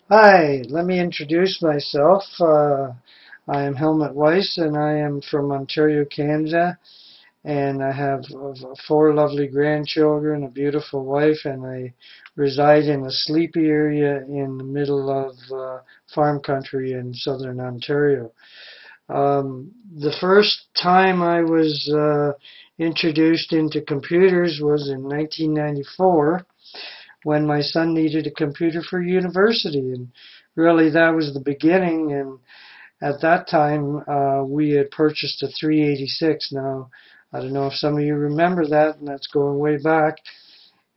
Hi, let me introduce myself. I am Helmut Weiss, and I am from Ontario, Canada. And I have four lovely grandchildren, a beautiful wife, and I reside in a sleepy area in the middle of farm country in southern Ontario. The first time I was introduced into computers was in 1994 when my son needed a computer for university. And really, that was the beginning. And at that time, we had purchased a 386. Now, I don't know if some of you remember that, and that's going way back.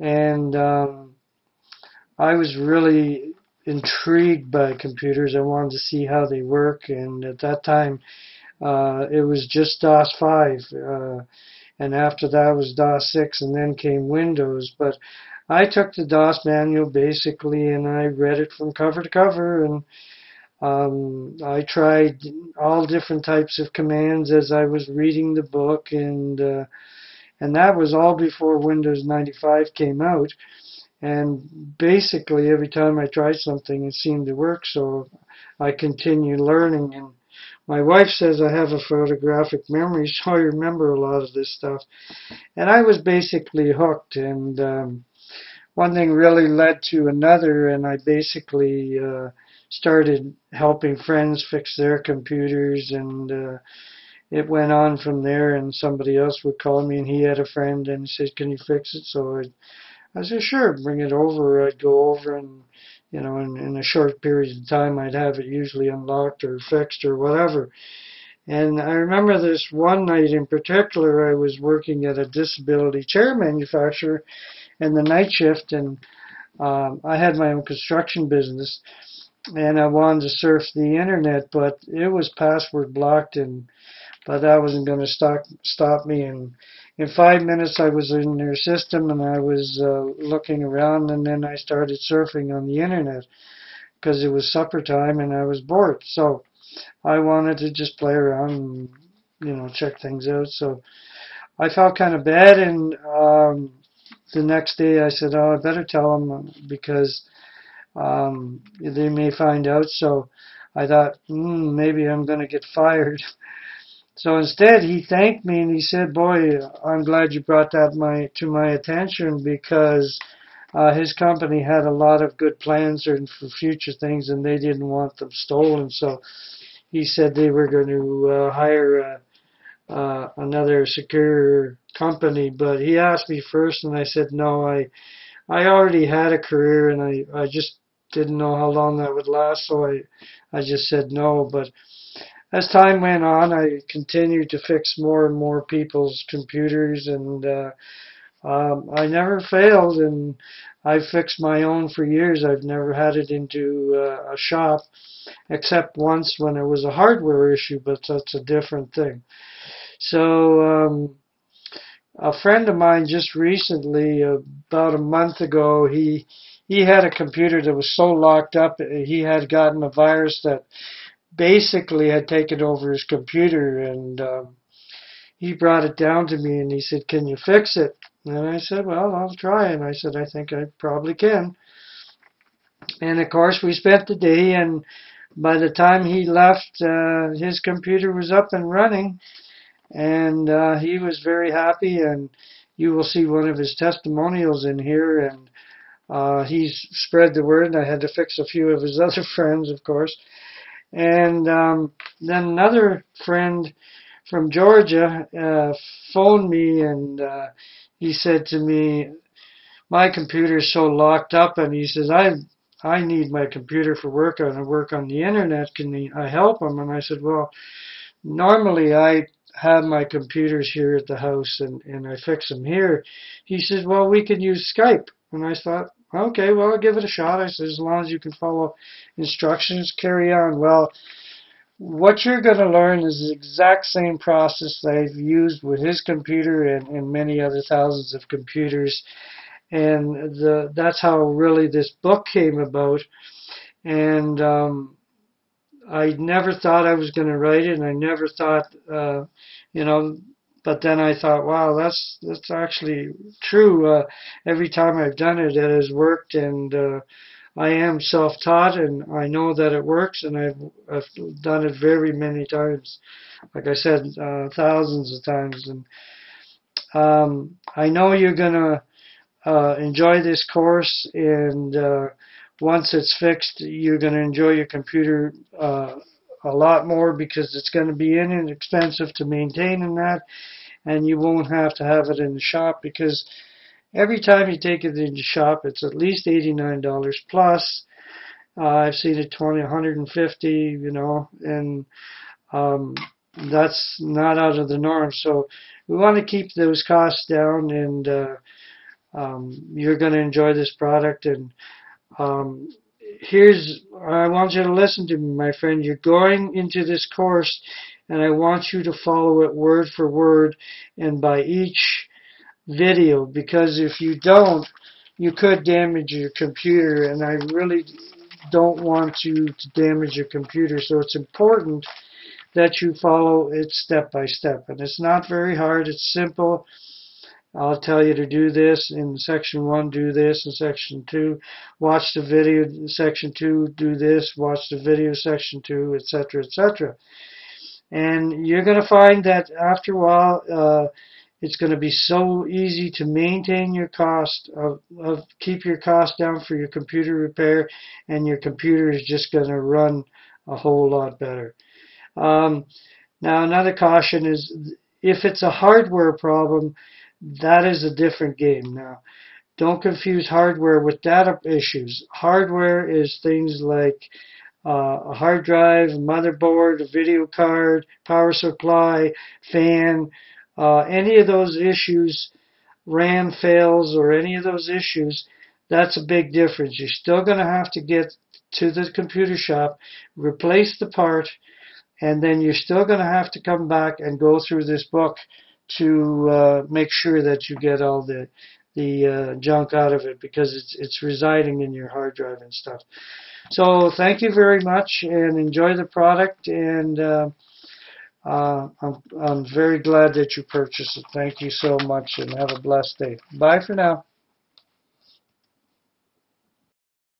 And I was really intrigued by computers. I wanted to see how they work. And at that time, it was just DOS 5. And after that was DOS 6, and then came Windows. But I took the DOS manual basically, and I read it from cover to cover, and I tried all different types of commands as I was reading the book, and that was all before Windows 95 came out. And basically, every time I tried something, it seemed to work, so I continued learning. And my wife says I have a photographic memory, so I remember a lot of this stuff. And I was basically hooked, and one thing really led to another, and I basically started helping friends fix their computers, and it went on from there. And somebody else would call me, and he had a friend, and he said, "Can you fix it?" So I said, "Sure, bring it over." I'd go over, and in a short period of time, I'd have it usually unlocked or fixed or whatever. And I remember this one night in particular, I was working at a disability chair manufacturer in the night shift, and I had my own construction business, and I wanted to surf the internet, but it was password blocked, and but that wasn't going to stop me. And in 5 minutes, I was in their system, and I was looking around, and then I started surfing on the internet because it was supper time, and I was bored. So I wanted to just play around and check things out. So I felt kind of bad, and the next day I said, "Oh, I better tell them because they may find out." So I thought, maybe I'm going to get fired. So instead, he thanked me and he said, "Boy, I'm glad you brought that to my attention because his company had a lot of good plans for future things, and they didn't want them stolen." So he said they were going to hire another secure company, but he asked me first, and I said no. I already had a career, and I just didn't know how long that would last, so I just said no. But as time went on, I continued to fix more and more people's computers, and I never failed, and I fixed my own for years. I've never had it into a shop, except once when it was a hardware issue, but that's a different thing. So a friend of mine just recently, about a month ago, he had a computer that was so locked up. He had gotten a virus that basically had taken over his computer, and he brought it down to me and he said, "Can you fix it?" And I said, "Well, I'll try." And I said, "I think I probably can." And of course, we spent the day, and by the time he left, his computer was up and running, and he was very happy. And you will see one of his testimonials in here, and he's spread the word. And I had to fix a few of his other friends, of course. And then another friend from Georgia phoned me, and he said to me, "My computer's so locked up," and he says, I need my computer for work. I want to work on the internet. Can I help him?" And I said, "Well, normally I have my computers here at the house, and I fix them here." He says, "Well, we can use Skype." And I thought, "Okay, well, I'll give it a shot." I said, "As long as you can follow instructions, carry on." Well, what you're going to learn is the exact same process that I've used with his computer and many other thousands of computers. And that's how really this book came about. And I never thought I was going to write it, and I never thought, you know, but then I thought, wow, that's actually true. Every time I've done it, it has worked, and I am self-taught, and I know that it works, and I've done it very many times. Like I said, thousands of times. And I know you're gonna enjoy this course, and once it's fixed, you're gonna enjoy your computer a lot more, because it's going to be inexpensive to maintain and that, and you won't have to have it in the shop, because every time you take it in the shop, it's at least $89 plus. I've seen it 20, 150, you know, and um, that's not out of the norm. So we want to keep those costs down, and you're going to enjoy this product. And um, I want you to listen to me, my friend. You're going into this course, and I want you to follow it word for word and by each video, because if you don't, you could damage your computer, and I really don't want you to damage your computer. So it's important that you follow it step by step. And it's not very hard, it's simple. I'll tell you to do this in section 1, do this in section 2, watch the video in section 2, do this, watch the video section 2, etc., etc. And you're going to find that after a while, it's going to be so easy to maintain your cost, keep your cost down for your computer repair, and your computer is just going to run a whole lot better. Now, another caution is, if it's a hardware problem, that is a different game. Now, don't confuse hardware with data issues. Hardware is things like a hard drive, a motherboard, a video card, power supply, fan, any of those issues, RAM fails or any of those issues, that's a big difference. You're still going to have to get to the computer shop, replace the part, and then you're still going to have to come back and go through this book to make sure that you get all the junk out of it, because it's residing in your hard drive and stuff. So thank you very much, and enjoy the product, and I'm very glad that you purchased it. Thank you so much, and have a blessed day. Bye for now.